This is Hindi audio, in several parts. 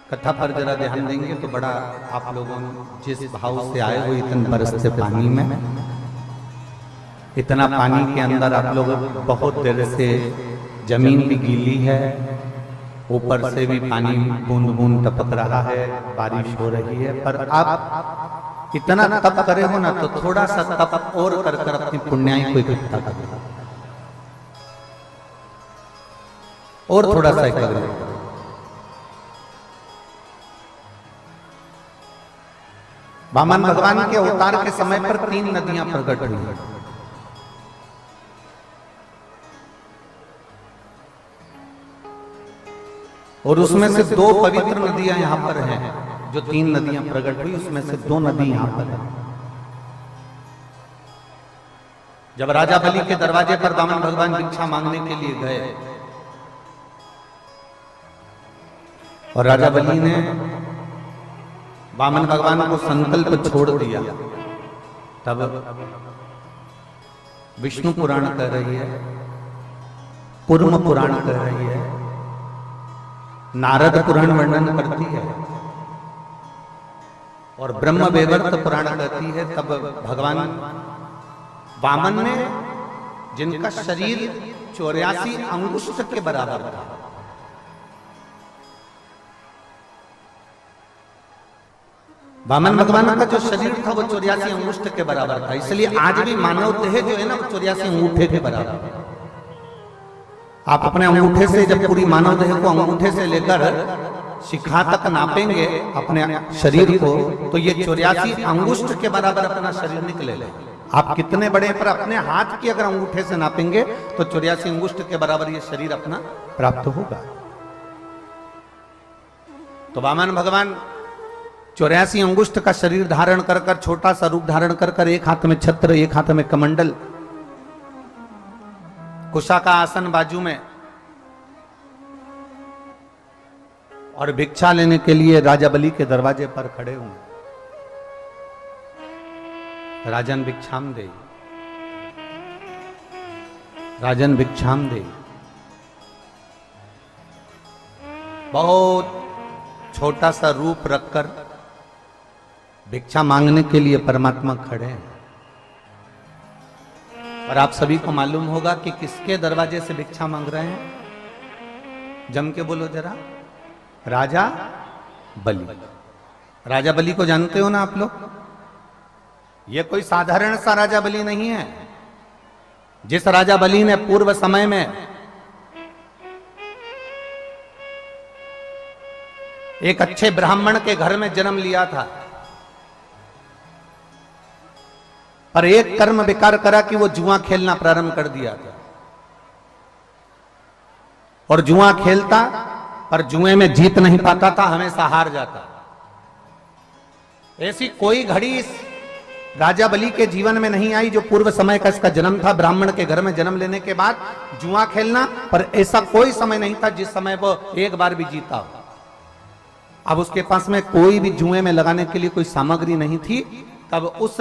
कथा पर जरा ध्यान देंगे तो बड़ा आप लोगों जिस भाव से आए हो इतने बरसते पानी में, इतना पानी के अंदर आप लोग बहुत देर से, जमीन भी गीली है, ऊपर से भी पानी बूंद बूंद टपक रहा है, बारिश हो रही है, पर आप इतना तप करे हो ना तो थोड़ा सा तप और कर कर अपनी पुण्याई को इकट्ठा करो और थोड़ा सा एकाग्र। वामन भगवान के अवतार के समय पर 3 नदियां प्रकट हुई। और उसमें से 2 पवित्र नदियां यहां पर हैं। जो 3 नदियां प्रकट हुई उसमें से 2 नदी यहां पर है। जब राजा बलि के दरवाजे पर वामन भगवान भिक्षा मांगने के लिए गए और राजा बलि ने वामन भगवान को संकल्प छोड़ दिया, तब विष्णु पुराण कह रही है, कूर्म पुराण कह रही है, नारद पुराण वर्णन करती है और ब्रह्म वैवर्त पुराण कहती है। तब भगवान वामन ने, जिनका शरीर 84 अंगुष्ठ के बराबर था, वामन भगवान का जो शरीर था वो 84 अंगुष्ठ के बराबर था। इसलिए आज भी मानव देह जो है ना वो 84 अंगूठे के बराबर है। आप अपने अंगूठे से जब पूरी मानव देह को अंगूठे से लेकर शिखा तक नापेंगे अपने शरीर को, तो ये 84 अंगुष्ठ के बराबर अपना शरीर निकलेगा। आप कितने बड़े, पर अपने हाथ की अगर अंगूठे से नापेंगे तो 84 अंगुष्ठ के बराबर ये शरीर अपना प्राप्त होगा। तो वामन भगवान 84 अंगुष्ठ का शरीर धारण कर कर, छोटा सा रूप धारण कर कर, एक हाथ में छत्र, एक हाथ में कमंडल, कुशा का आसन बाजू में, और भिक्षा लेने के लिए राजा बलि के दरवाजे पर खड़े हुए। राजन भिक्षाम दे, राजन भिक्षाम दे। बहुत छोटा सा रूप रखकर भिक्षा मांगने के लिए परमात्मा खड़े हैं। और आप सभी को मालूम होगा कि किसके दरवाजे से भिक्षा मांग रहे हैं? जम के बोलो जरा। राजा बलि। राजा बलि को जानते हो ना आप लोग? ये कोई साधारण सा राजा बलि नहीं है। जिस राजा बलि ने पूर्व समय में एक अच्छे ब्राह्मण के घर में जन्म लिया था, पर एक कर्म विकार करा कि वो जुआ खेलना प्रारंभ कर दिया था। और जुआ खेलता, पर जुए में जीत नहीं पाता था, हमेशा हार जाता। ऐसी कोई घड़ी इस राजा बलि के जीवन में नहीं आई जो पूर्व समय का इसका जन्म था, ब्राह्मण के घर में जन्म लेने के बाद जुआ खेलना, पर ऐसा कोई समय नहीं था जिस समय वो एक बार भी जीता हो। अब उसके पास में कोई भी जुए में लगाने के लिए कोई सामग्री नहीं थी। तब उस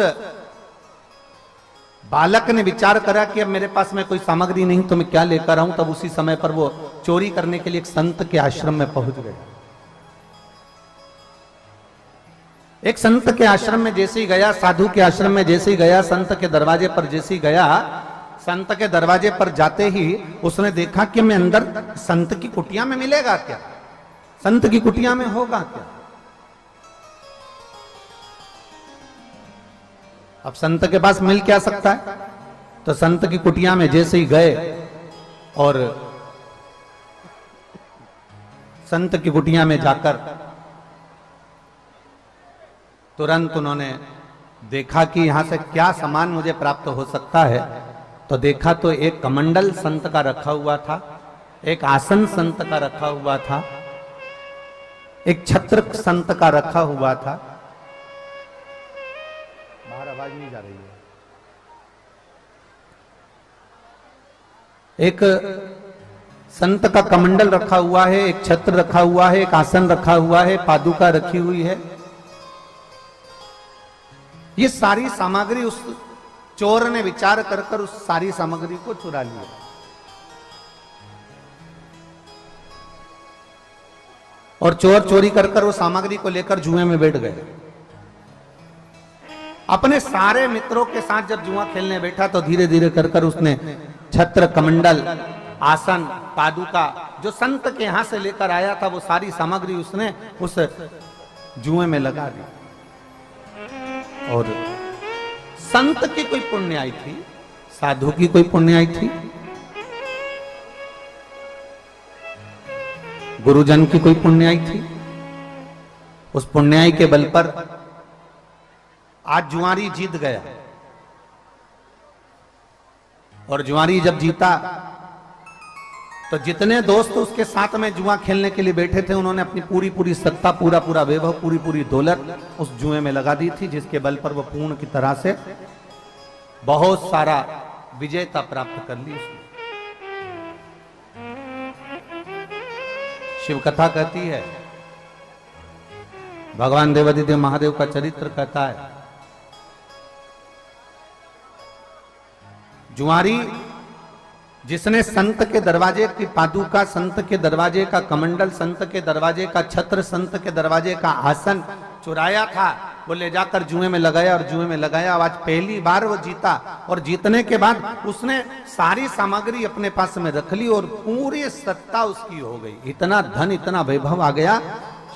बालक ने विचार करा कि अब मेरे पास में कोई सामग्री नहीं तो मैं क्या लेकर आऊं। तब उसी समय पर वो चोरी करने के लिए एक संत के आश्रम में पहुंच गया। एक संत के आश्रम में जैसे ही गया, साधु के आश्रम में जैसे ही गया, संत के दरवाजे पर जैसे ही गया, संत के दरवाजे पर जाते ही उसने देखा कि मैं अंदर संत की कुटिया में मिलेगा क्या, संत की कुटिया में होगा क्या। अब संत के पास मिल क्या सकता है? तो संत की कुटिया में जैसे ही गए और संत की कुटिया में जाकर तुरंत उन्होंने देखा कि यहां से क्या सामान मुझे प्राप्त हो सकता है। तो देखा तो एक कमंडल संत का रखा हुआ था, एक आसन संत का रखा हुआ था, एक छत्र संत का रखा हुआ था। बाहर आवाज नहीं जा रही है। एक संत का कमंडल रखा हुआ है, एक छत्र रखा हुआ है, एक आसन रखा हुआ है, पादुका रखी हुई है। ये सारी सामग्री उस चोर ने विचार कर कर उस सारी सामग्री को चुरा लिया। और चोर चोरी कर कर वो सामग्री को लेकर जुए में बैठ गए। अपने सारे मित्रों के साथ जब जुआ खेलने बैठा तो धीरे धीरे कर कर उसने छत्र, कमंडल, आसन, पादुका जो संत के यहां से लेकर आया था वो सारी सामग्री उसने उस जुए में लगा दी। और संत की कोई पुण्य आई थी, साधु की कोई पुण्य आई थी, गुरुजन की कोई पुण्य आई थी। उस पुण्याई के बल पर आज जुआरी जीत गया। और जुआरी जब जीता तो जितने दोस्त उसके साथ में जुआ खेलने के लिए बैठे थे उन्होंने अपनी पूरी पूरी सत्ता, पूरा पूरा वैभव, पूरी पूरी दौलत उस जुए में लगा दी थी, जिसके बल पर वो पूर्ण की तरह से बहुत सारा विजेता प्राप्त कर ली उसने। शिव कथा कहती है, भगवान देवादिदेव महादेव का चरित्र कहता है, जुआरी जिसने संत के दरवाजे की पादुका, संत के दरवाजे का कमंडल, संत के दरवाजे का छत्र, संत के दरवाजे का आसन चुराया था, वो ले जाकर जुए में लगाया और जुए में लगाया। आज पहली बार वो जीता और जीतने के बाद उसने सारी सामग्री अपने पास में रख ली और पूरी सत्ता उसकी हो गई। इतना धन, इतना वैभव आ गया।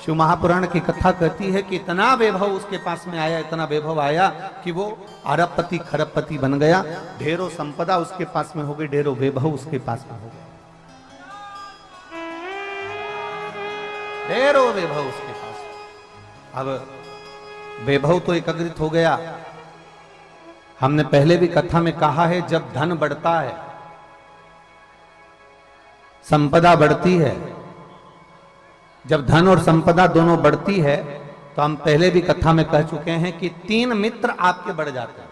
शिव महापुराण की कथा कहती है कि इतना वैभव उसके पास में आया, इतना वैभव आया कि वो अरबपति खरबपति बन गया। ढेरों संपदा उसके पास में हो गई, ढेरों वैभव उसके पास में हो गया, ढेरों वैभव उसके पास। अब वैभव तो एकत्रित हो गया। हमने पहले भी कथा में कहा है, जब धन बढ़ता है, संपदा बढ़ती है, जब धन और संपदा दोनों बढ़ती है तो हम पहले भी कथा में कह चुके हैं कि 3 मित्र आपके बढ़ जाते हैं।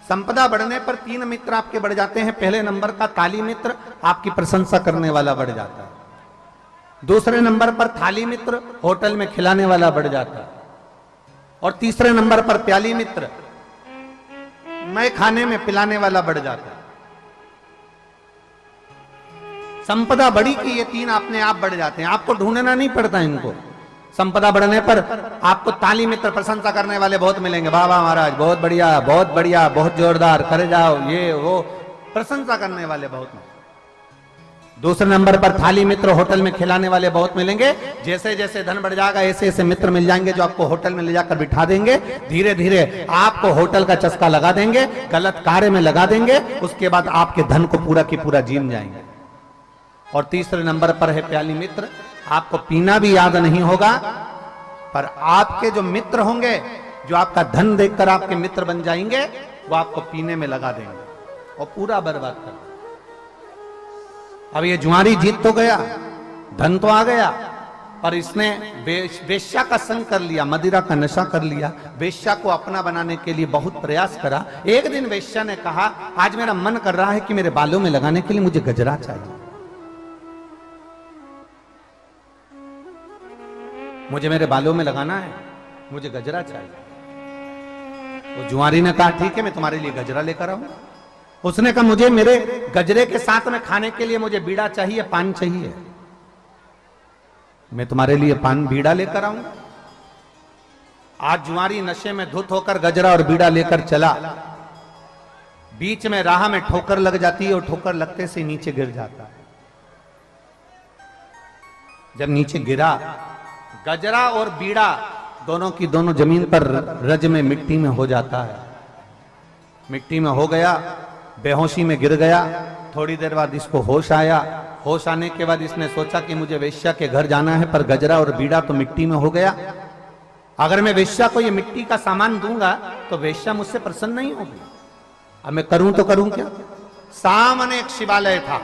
संपदा बढ़ने पर 3 मित्र आपके बढ़ जाते हैं। पहले नंबर का ताली मित्र, आपकी प्रशंसा करने वाला बढ़ जाता है। दूसरे नंबर पर थाली मित्र, होटल में खिलाने वाला बढ़ जाता है। और तीसरे नंबर पर प्याली मित्र, मैं खाने में पिलाने वाला बढ़ जाता है। संपदा बढ़ी कि ये 3 अपने आप बढ़ जाते हैं, आपको ढूंढना नहीं पड़ता इनको। संपदा बढ़ने पर आपको ताली मित्र, प्रशंसा करने वाले बहुत मिलेंगे, वाह वाह महाराज, बहुत बढ़िया, बहुत बढ़िया, बहुत जोरदार, करे जाओ, ये वो, प्रशंसा करने वाले बहुत मिलेंगे। दूसरे नंबर पर थाली मित्र, होटल में खिलाने वाले बहुत मिलेंगे। जैसे जैसे धन बढ़ जाएगा ऐसे ऐसे मित्र मिल जाएंगे जो आपको होटल में ले जाकर बिठा देंगे, धीरे धीरे आपको होटल का चस्का लगा देंगे, गलत कार्य में लगा देंगे, उसके बाद आपके धन को पूरा की पूरा जीम जाएंगे। और तीसरे नंबर पर है प्याली मित्र, आपको पीना भी याद नहीं होगा, पर आपके जो मित्र होंगे, जो आपका धन देखकर आपके मित्र बन जाएंगे, वो आपको पीने में लगा देंगे और पूरा बर्बाद कर देंगे। अब ये जुआरी जीत तो गया, धन तो आ गया, पर इसने वेश्या का संग कर लिया, मदिरा का नशा कर लिया। वेश्या को अपना बनाने के लिए बहुत प्रयास करा। एक दिन वेश्या ने कहा, आज मेरा मन कर रहा है कि मेरे बालों में लगाने के लिए मुझे गजरा चाहिए, मुझे मेरे बालों में लगाना है, मुझे गजरा चाहिए। तो जुआरी ने कहा, ठीक है, मैं तुम्हारे लिए गजरा लेकर आऊंगा। उसने कहा, मुझे मेरे गजरे के साथ में खाने के लिए मुझे बीड़ा चाहिए, पान चाहिए, मैं तुम्हारे लिए पान बीड़ा लेकर आऊंगा। आज जुआरी नशे में धुत होकर गजरा और बीड़ा लेकर चला। बीच में राह में ठोकर लग जाती है और ठोकर लगते से नीचे गिर जाता है। जब नीचे गिरा, गजरा और बीड़ा दोनों की दोनों जमीन पर रज में, मिट्टी में हो जाता है। मिट्टी में हो गया, बेहोशी में गिर गया। थोड़ी देर बाद इसको होश आया। होश आने के बाद इसने सोचा कि मुझे वेश्या के घर जाना है, पर गजरा और बीड़ा तो मिट्टी में हो गया। अगर मैं वेश्या को ये मिट्टी का सामान दूंगा तो वेश्या मुझसे प्रसन्न नहीं होगी। अब मैं करूं तो करूं क्या? सामने एक शिवालय था,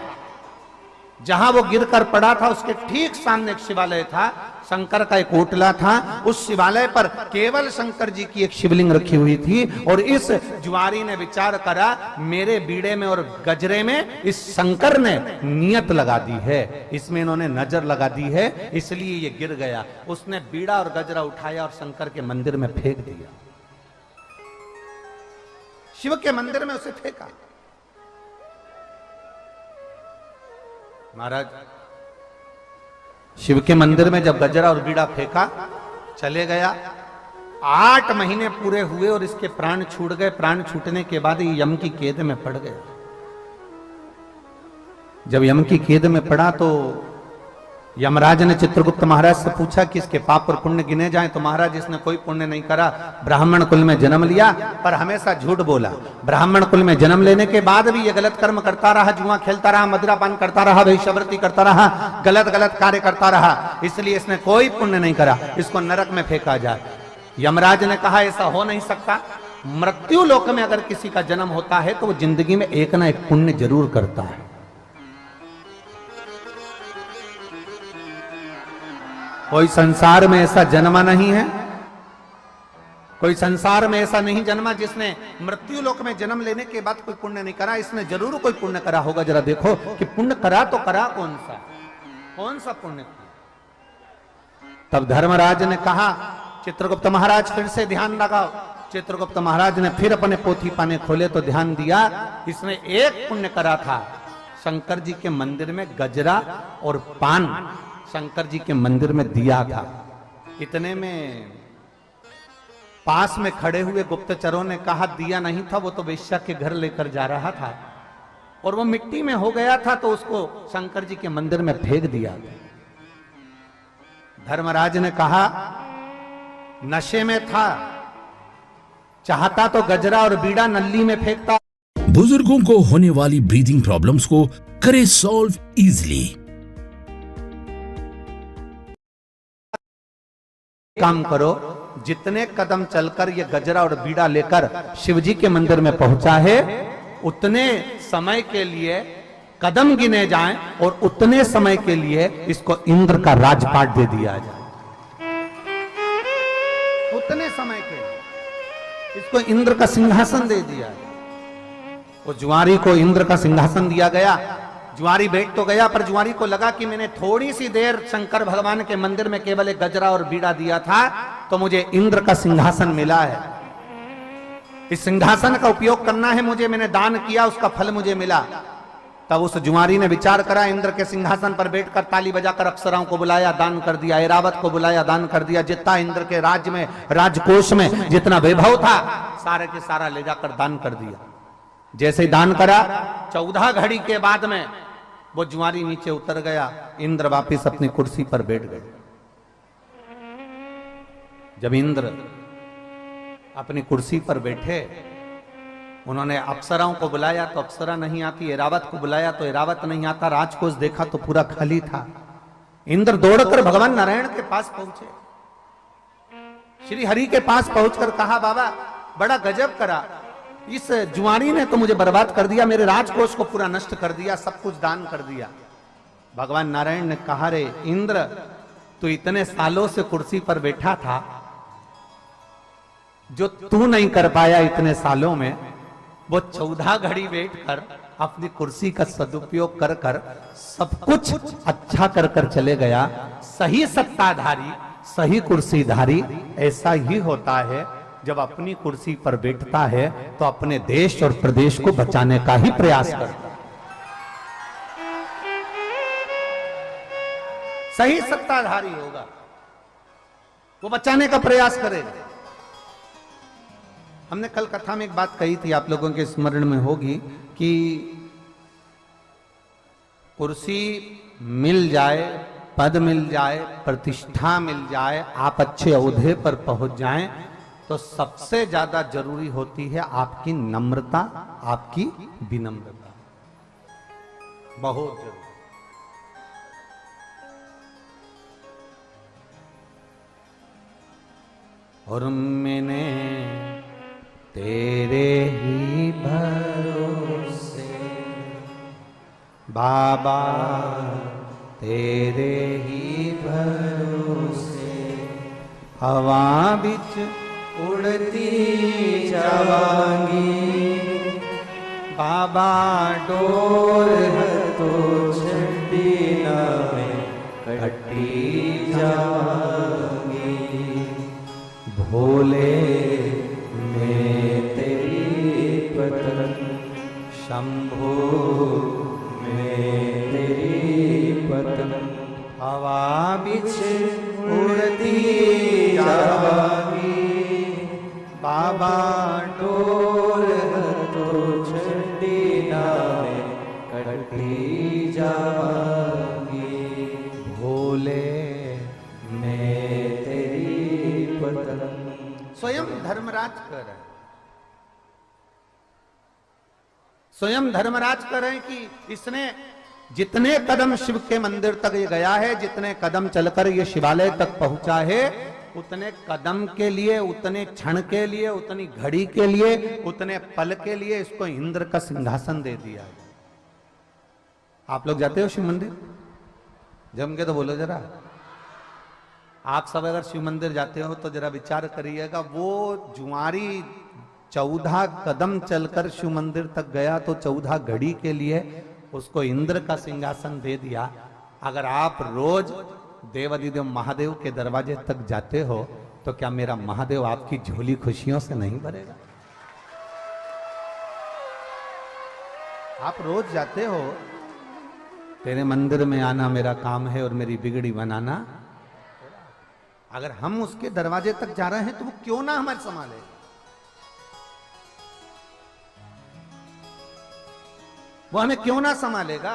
जहां वो गिरकर पड़ा था उसके ठीक सामने एक शिवालय था, शंकर का एक ओटला था। उस शिवालय पर केवल शंकर जी की एक शिवलिंग रखी हुई थी। और इस जुआरी ने विचार करा, मेरे बीड़े में और गजरे में इस शंकर ने नियत लगा दी है, इसमें इन्होंने नजर लगा दी है, इसलिए ये गिर गया। उसने बीड़ा और गजरा उठाया और शंकर के मंदिर में फेंक दिया। शिव के मंदिर में उसे फेंका। महाराज, शिव के मंदिर में जब गजरा और बीड़ा फेंका, चले गया। 8 महीने पूरे हुए और इसके प्राण छूट गए। प्राण छूटने के बाद ये यम की कैद में पड़ गया। जब यम की कैद में पड़ा तो यमराज ने चित्रगुप्त महाराज से पूछा कि इसके पाप और पुण्य गिने जाएं। तो महाराज, इसने कोई पुण्य नहीं करा, ब्राह्मण कुल में जन्म लिया पर हमेशा झूठ बोला। ब्राह्मण कुल में जन्म लेने के बाद भी ये गलत कर्म करता रहा, जुआ खेलता रहा, मदिरापान करता रहा, वैश्यवृत्ति करता रहा, गलत गलत कार्य करता रहा, इसलिए इसने कोई पुण्य नहीं करा, इसको नरक में फेंका जाए। यमराज ने कहा ऐसा हो नहीं सकता। मृत्यु लोक में अगर किसी का जन्म होता है तो वो जिंदगी में एक ना एक पुण्य जरूर करता है। कोई संसार में ऐसा जन्मा नहीं है, कोई संसार में ऐसा नहीं जन्मा जिसने मृत्यु लोक में जन्म लेने के बाद कोई पुण्य नहीं करा। इसने जरूर कोई पुण्य करा होगा। जरा देखो कि पुण्य करा तो करा कौन सा पुण्य। तब धर्मराज ने कहा, चित्रगुप्त महाराज फिर से ध्यान लगाओ। चित्रगुप्त महाराज ने फिर अपने पोथी पाने खोले तो ध्यान दिया, इसने एक पुण्य करा था। शंकर जी के मंदिर में गजरा और पान शंकर जी के मंदिर में दिया था। इतने में पास में खड़े हुए गुप्तचरों ने कहा, दिया नहीं था, वो तो वेश्या के घर लेकर जा रहा था और वो मिट्टी में हो गया था तो उसको शंकर जी के मंदिर में फेंक दिया। धर्मराज ने कहा, नशे में था, चाहता तो गजरा और बीड़ा नल्ली में फेंकता। बुजुर्गों को होने वाली ब्रीदिंग प्रॉब्लम्स को करे सॉल्व इजीली। काम करो, जितने कदम चलकर ये गजरा और बीड़ा लेकर शिवजी के मंदिर में पहुंचा है, उतने समय के लिए कदम गिने जाएं और उतने समय के लिए इसको इंद्र का राजपाट दे दिया जाए। उतने समय के लिए इसको इंद्र का सिंहासन दे दिया जाए। वो जुआरी को इंद्र का सिंहासन दिया गया। जुआरी बैठ तो गया, पर जुआरी को लगा कि मैंने थोड़ी सी देर शंकर भगवान के मंदिर में केवल एक गजरा और बीड़ा दिया था तो मुझे इंद्र का सिंहासन मिला है। इस सिंहासन का उपयोग करना है मुझे, मैंने दान किया, उसका फल मुझे मिला। तब उस जुआरी ने विचार करा, इंद्र के सिंहासन पर बैठकर ताली बजाकर अप्सराओं को बुलाया, दान कर दिया, ऐरावत को बुलाया, दान कर दिया। जितना इंद्र के राज्य में, राजकोष में जितना वैभव था, सारे के सारा ले जाकर दान कर दिया। जैसे ही दान करा, 14 घड़ी के बाद में वो जुआरी नीचे उतर गया। इंद्र वापिस अपनी कुर्सी पर बैठ गए। जब इंद्र अपनी कुर्सी पर बैठे, उन्होंने अप्सराओं को बुलाया तो अप्सरा नहीं आती, ऐरावत को बुलाया तो ऐरावत नहीं आता, राजकोष देखा तो पूरा खाली था। इंद्र दौड़कर भगवान नारायण के पास पहुंचे। श्री हरि के पास पहुंचकर कहा, बाबा बड़ा गजब करा, इस जुआरी ने तो मुझे बर्बाद कर दिया, मेरे राजकोष को पूरा नष्ट कर दिया, सब कुछ दान कर दिया। भगवान नारायण ने कहा, रे इंद्र, तू इतने सालों से कुर्सी पर बैठा था, जो तू नहीं कर पाया इतने सालों में, वो 14 घड़ी बैठकर अपनी कुर्सी का सदुपयोग कर कर सब कुछ अच्छा कर कर चले गया। सही सत्ताधारी, सही कुर्सीधारी ऐसा ही होता है, जब अपनी कुर्सी पर बैठता है तो अपने देश और प्रदेश को बचाने का ही प्रयास करता है। सही सत्ताधारी होगा, वो बचाने का प्रयास करेगा। हमने कल कथा में एक बात कही थी, आप लोगों के स्मरण में होगी, कि कुर्सी मिल जाए, पद मिल जाए, प्रतिष्ठा मिल जाए, आप अच्छे ओहदे पर पहुंच जाएं, तो सबसे ज्यादा जरूरी होती है आपकी नम्रता, आपकी विनम्रता, बहुत जरूरी। और मैंने तेरे ही भरोसे बाबा, तेरे ही भरोसे हवा बिच उड़ती जावांगी, बाबा डोर तो छड़ी ना में कटी जावांगी, भोले में तेरी पतन, शंभो में तेरी पतन, हवा बिछ उड़ती जागी, बाबा डोर तो छड़ी नावे कटी जागी, भोले मैं तेरी पतंग। स्वयं धर्मराज कर रहे हैं, स्वयं धर्मराज कर रहे हैं कि इसने जितने कदम शिव के मंदिर तक ये गया है, जितने कदम चलकर ये शिवालय तक पहुंचा है, उतने कदम के लिए, उतने क्षण के लिए, उतनी घड़ी के लिए, उतने पल के लिए इसको इंद्र का सिंहासन दे दिया है। आप लोग जाते हो शिव मंदिर? जम के तो बोलो जरा। आप सब अगर शिव मंदिर जाते हो तो जरा विचार करिएगा, वो जुआरी 14 कदम चलकर शिव मंदिर तक गया तो 14 घड़ी के लिए उसको इंद्र का सिंहासन दे दिया। अगर आप रोज देवाधिदेव महादेव के दरवाजे तक जाते हो तो क्या मेरा महादेव आपकी झोली खुशियों से नहीं भरेगा? आप रोज जाते हो, तेरे मंदिर में आना मेरा काम है और मेरी बिगड़ी बनाना। अगर हम उसके दरवाजे तक जा रहे हैं तो वो क्यों ना हमारे संभाले। वो हमें क्यों ना संभालेगा।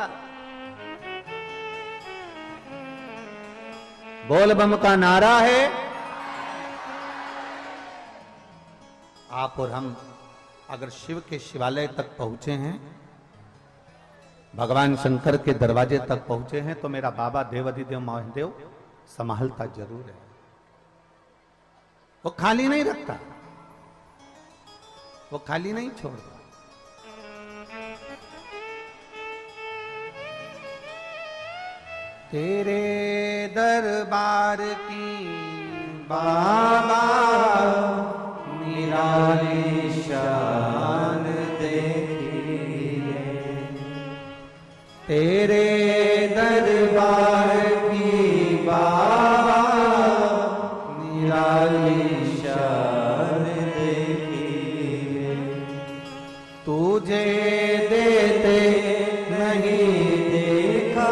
बोल बम का नारा है। आप और हम अगर शिव के शिवालय तक पहुंचे हैं, भगवान शंकर के दरवाजे तक पहुंचे हैं, तो मेरा बाबा देवाधिदेव महादेव संभालता जरूर है। वो खाली नहीं रखता, वो खाली नहीं छोड़ता। तेरे दरबार की बाबा निराली शान देखिए, तेरे दरबार की बाबा निराली शान देखिए, तुझे देते नहीं देखा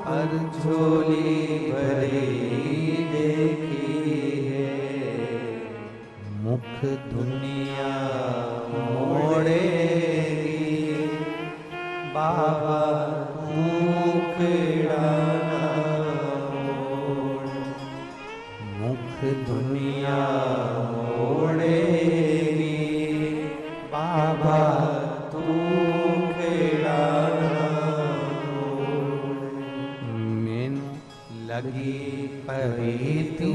हर झोली भरी देखी है, मुख दुनिया मोड़ेगी बाबा मुखड़ा मोड़, मुख दुनिया मोड़ेगी बाबा तू खेड़ा लगी परीती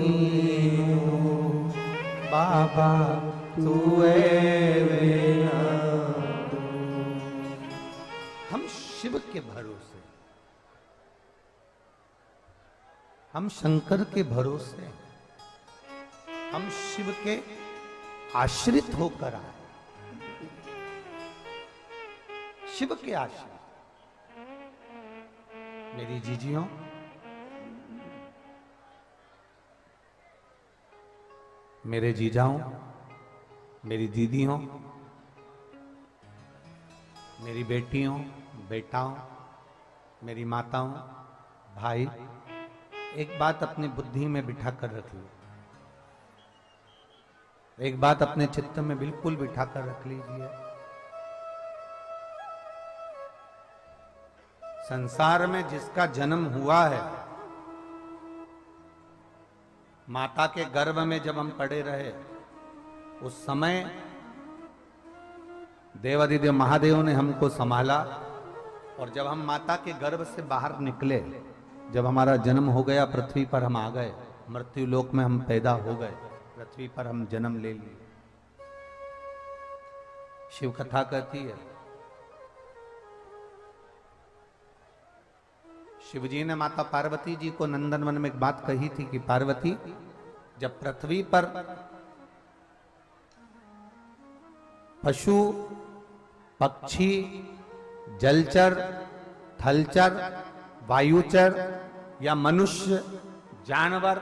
बाबा तू हम शिव के भरोसे, हम शंकर के भरोसे, हम शिव के आश्रित होकर आए, शिव के आश्रित। मेरी जीजियों, मेरे जीजाओं, मेरी दीदियों, मेरी बेटियों, बेटाओं, मेरी माताओं, भाई, एक बात अपनी बुद्धि में बिठा कर रख लो, एक बात अपने चित्त में बिल्कुल बिठा कर रख लीजिए। संसार में जिसका जन्म हुआ है, माता के गर्भ में जब हम पड़े रहे, उस समय देवाधिदेव महादेव ने हमको संभाला, और जब हम माता के गर्भ से बाहर निकले, जब हमारा जन्म हो गया, पृथ्वी पर हम आ गए, मृत्यु लोक में हम पैदा हो गए, पृथ्वी पर हम जन्म ले लिए। शिव कथा कहती है, शिवजी ने माता पार्वती जी को नंदनवन में एक बात कही थी कि पार्वती, जब पृथ्वी पर पशु, पक्षी, जलचर, थलचर, वायुचर या मनुष्य, जानवर,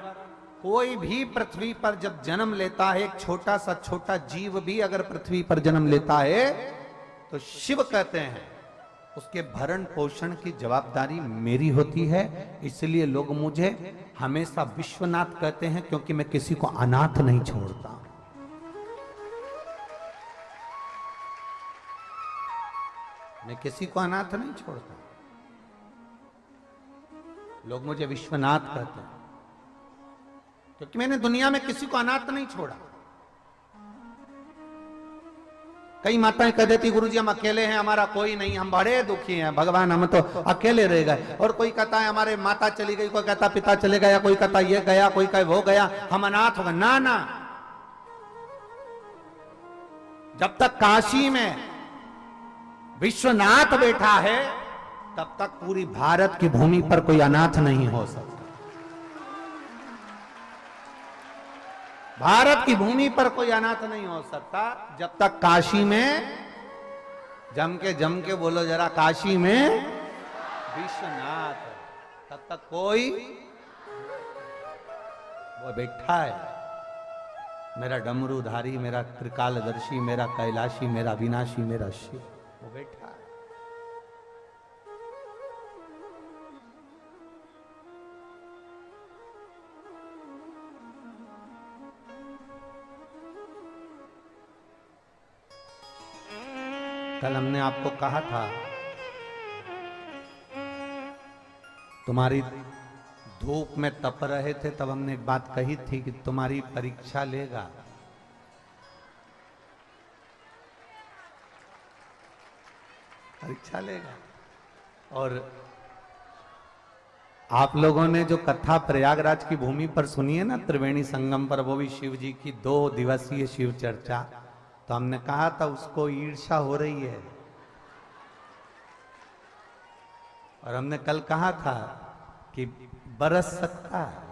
कोई भी पृथ्वी पर जब जन्म लेता है, एक छोटा सा छोटा जीव भी अगर पृथ्वी पर जन्म लेता है, तो शिव कहते हैं उसके भरण पोषण की जवाबदारी मेरी होती है। इसलिए लोग मुझे हमेशा विश्वनाथ कहते हैं, क्योंकि मैं किसी को अनाथ नहीं छोड़ता। मैं किसी को अनाथ नहीं छोड़ता। लोग मुझे विश्वनाथ कहते हैं क्योंकि मैंने दुनिया में किसी को अनाथ नहीं छोड़ा। कई माताएं कह देती गुरुजी हम अकेले हैं, हमारा कोई नहीं, हम बड़े दुखी हैं भगवान, हम तो अकेले रह गए। और कोई कहता है हमारे माता चली गई, कोई कहता पिता चले गया, कोई कहता ये गया, कोई कहे वो गया, हम अनाथ हो गए। ना ना, जब तक काशी में विश्वनाथ बैठा है तब तक पूरी भारत की भूमि पर कोई अनाथ नहीं हो सकता। भारत की भूमि पर कोई अनाथ नहीं हो सकता जब तक काशी में जम के बोलो जरा, काशी में विश्वनाथ, तब तक कोई वो बैठा है। मेरा डमरूधारी, मेरा त्रिकालदर्शी, मेरा कैलाशी, मेरा विनाशी, मेरा शिव, वो बैठा है। कल हमने आपको कहा था तुम्हारी धूप में तप रहे थे, तब हमने एक बात कही थी कि तुम्हारी परीक्षा लेगा। परीक्षा लेगा। और आप लोगों ने जो कथा प्रयागराज की भूमि पर सुनी है ना, त्रिवेणी संगम पर, वो भी शिव जी की 2 दिवसीय शिव चर्चा, तो हमने कहा था उसको ईर्ष्या हो रही है। और हमने कल कहा था कि बरस सकता है।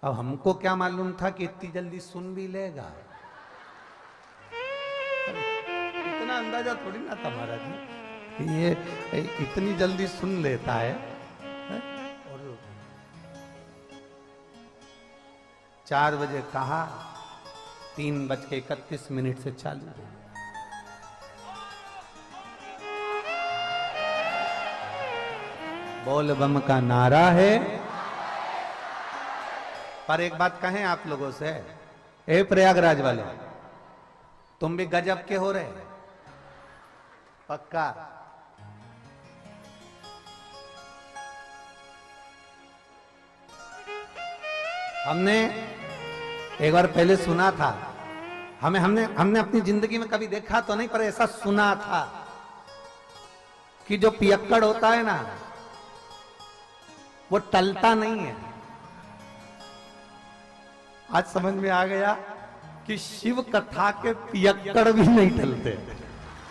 अब हमको क्या मालूम था कि इतनी जल्दी सुन भी लेगा। इतना अंदाजा थोड़ी ना था महाराज जी कि ये इतनी जल्दी सुन लेता है। और 4 बजे कहा, 3:31 से चालू। बोल बम का नारा है। पर एक बात कहें आप लोगों से, ए प्रयागराज वाले, तुम भी गजब के हो रहे पक्का। हमने एक बार पहले सुना था, हमने अपनी जिंदगी में कभी देखा तो नहीं, पर ऐसा सुना था कि जो पियक्कड़ होता है ना, वो टलता नहीं है। आज समझ में आ गया कि शिव कथा के पियक्कड़ भी नहीं टलते।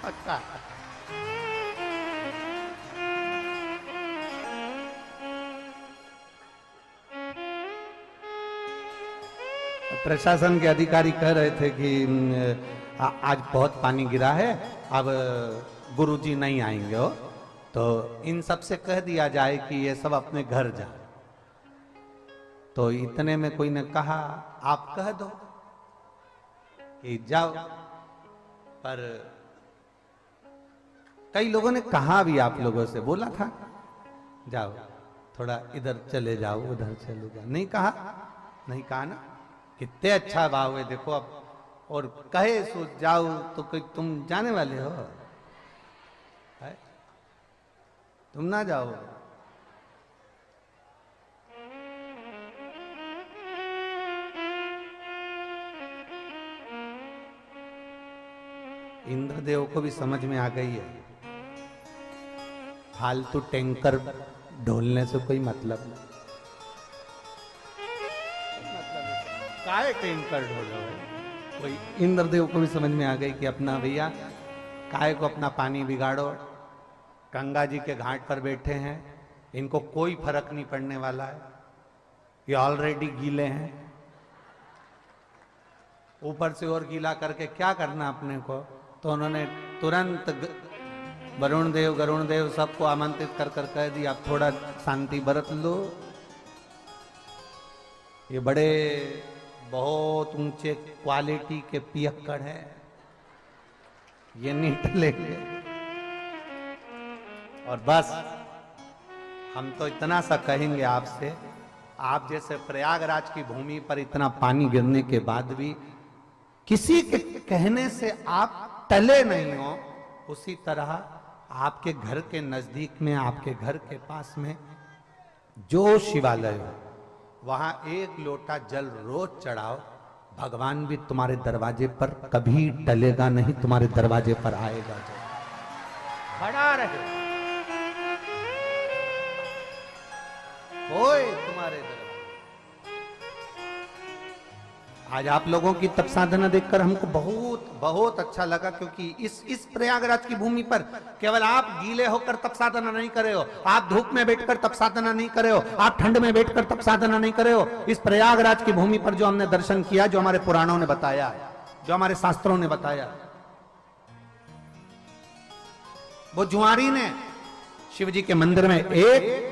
पक्का। प्रशासन के अधिकारी कह रहे थे कि आज बहुत पानी गिरा है, अब गुरुजी नहीं आएंगे हो, तो इन सब से कह दिया जाए कि ये सब अपने घर जाए। तो इतने में कोई ने कहा आप कह दो कि जाओ। पर कई लोगों ने कहा भी, आप लोगों से बोला था जाओ थोड़ा इधर चले जाओ, उधर चले जाओ, नहीं कहा ना। कितने अच्छा भाव है देखो। अब और कहे सो जाओ तो कोई तुम जाने वाले हो है? तुम ना जाओ। इंद्रदेव को भी समझ में आ गई है फालतू टैंकर ढोलने से कोई मतलब नहीं। काहे टैंकर ढोलो है? कोई इंद्रदेव को भी समझ में आ गई कि अपना भैया काहे को अपना पानी बिगाड़ो। गंगा जी के घाट पर बैठे हैं, इनको कोई फर्क नहीं पड़ने वाला है, ये ऑलरेडी गीले हैं, ऊपर से और गीला करके क्या करना अपने को। तो उन्होंने तुरंत वरुण देव गरुण देव सबको आमंत्रित कर कह दिया आप थोड़ा शांति बरत लो। ये बड़े बहुत ऊंचे क्वालिटी के पियक्कड़ है, ये नहीं टलेंगे। और बस हम तो इतना सा कहेंगे आपसे, आप जैसे प्रयागराज की भूमि पर इतना पानी गिरने के बाद भी किसी के कहने से आप टले नहीं हो, उसी तरह आपके घर के नजदीक में, आपके घर के पास में जो शिवालय हो, वहां एक लोटा जल रोज चढ़ाओ, भगवान भी तुम्हारे दरवाजे पर कभी टलेगा नहीं, तुम्हारे दरवाजे पर आएगा, खड़ा रहे, ओए तुम्हारे दरवाजे। आज आप लोगों की तप साधना देखकर हमको बहुत बहुत अच्छा लगा, क्योंकि इस प्रयागराज की भूमि पर केवल आप गीले होकर तप साधना नहीं करे हो, आप धूप में बैठकर तप साधना नहीं करे हो, आप ठंड में बैठकर तप साधना नहीं करे हो। इस प्रयागराज की भूमि पर जो हमने दर्शन किया, जो हमारे पुराणों ने बताया, जो हमारे शास्त्रों ने बताया, वो जुआरी ने शिव जी के मंदिर में एक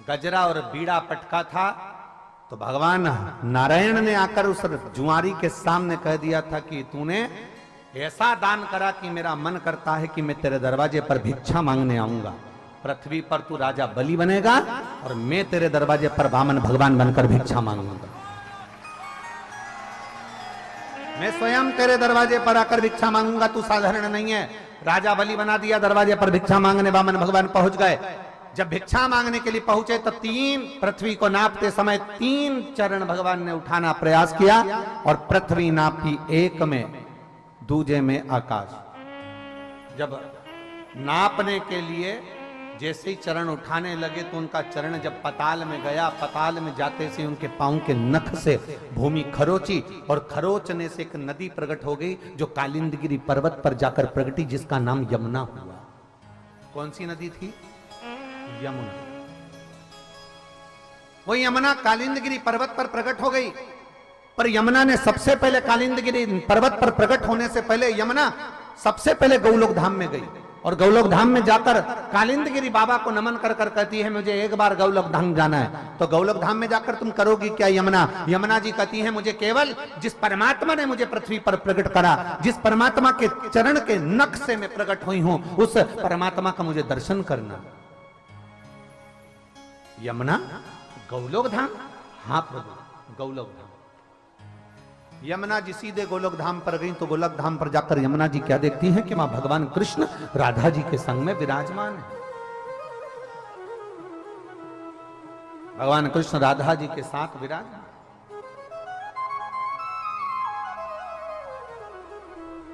गजरा और बीड़ा पटका था, तो भगवान नारायण ने आकर उस जुआरी के सामने कह दिया था कि तूने ऐसा दान करा कि मेरा मन करता है कि मैं तेरे दरवाजे पर भिक्षा मांगने आऊंगा, पृथ्वी पर तू राजा बलि बनेगा और मैं तेरे दरवाजे पर वामन भगवान बनकर भिक्षा मांगूंगा, मैं स्वयं तेरे दरवाजे पर आकर भिक्षा मांगूंगा, तू साधारण नहीं है। राजा बलि बना दिया, दरवाजे पर भिक्षा मांगने वामन भगवान पहुंच गए। जब भिक्षा मांगने के लिए पहुंचे तो पृथ्वी को नापते समय 3 चरण भगवान ने उठाना प्रयास किया, और पृथ्वी नापी एक में, दूजे में आकाश। जब नापने के लिए जैसे ही चरण उठाने लगे तो उनका चरण जब पताल में गया, पताल में जाते से उनके पांव के नख से भूमि खरोची, और खरोचने से एक नदी प्रकट हो गई, जो कालिंदगिरी पर्वत पर जाकर प्रगटी, जिसका नाम यमुना हुआ। कौन सी नदी थी? यमुना। वो यमुना कालिंदगिरी पर्वत पर प्रकट हो गई, पर यमुना ने सबसे पहले, कालिंदगिरी पर्वत पर प्रकट होने से पहले यमुना सबसे पहले गौलोक धाम में गई, और गौलोक धाम में जाकर कालिंदगिरी बाबा को नमन कर कर कहती है मुझे एक बार गौलोक धाम जाना है। तो गौलोक धाम में जाकर तुम करोगी क्या यमुना? यमुना जी कहती है मुझे केवल जिस परमात्मा ने मुझे पृथ्वी पर प्रकट करा, जिस परमात्मा के चरण के नख से मैं प्रकट हुई हूं, उस परमात्मा का मुझे दर्शन करना। यमुना गौलोक धाम? हाँ प्रभु, गौलोक धाम। यमुना जी सीधे गोलोक धाम पर गई, तो गोलोक धाम पर जाकर यमुना जी क्या देखती हैं कि मां भगवान कृष्ण राधा जी के संग में विराजमान है। भगवान कृष्ण राधा जी के साथ विराजमान,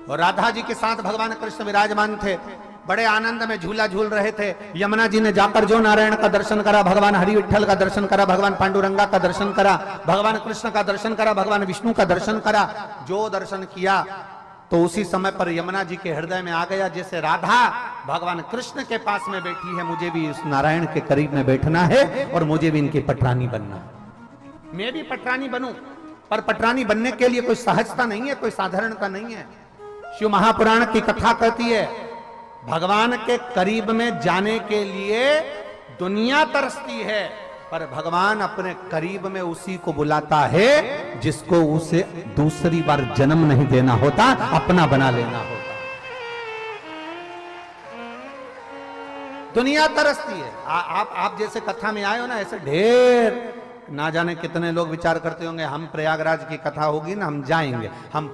और राधा जी के साथ भगवान कृष्ण विराजमान थे, बड़े आनंद में झूला झूल रहे थे। यमुना जी ने जाकर जो नारायण का दर्शन करा, भगवान हरि विठल का दर्शन करा, भगवान पांडुरंगा का दर्शन करा, भगवान कृष्ण का दर्शन करा, भगवान विष्णु का दर्शन करा, जो दर्शन किया तो उसी समय पर यमुना जी के हृदय में आ गया, जैसे राधा भगवान कृष्ण के पास में बैठी है, मुझे भी उस नारायण के करीब में बैठना है और मुझे भी इनकी पटरानी बनना है। मैं भी पटरानी बनूं, पर पटरानी बनने के लिए कोई सहजता नहीं है, कोई साधारणता नहीं है। शिव महापुराण की कथा कहती है भगवान के करीब में जाने के लिए दुनिया तरसती है, पर भगवान अपने करीब में उसी को बुलाता है जिसको उसे दूसरी बार जन्म नहीं देना होता, अपना बना लेना होता। दुनिया तरसती है। आप जैसे कथा में आए हो ना, ऐसे ढेर, ना जाने कितने लोग विचार करते होंगे हम प्रयागराज की कथा होगी ना हम जाएंगे, हम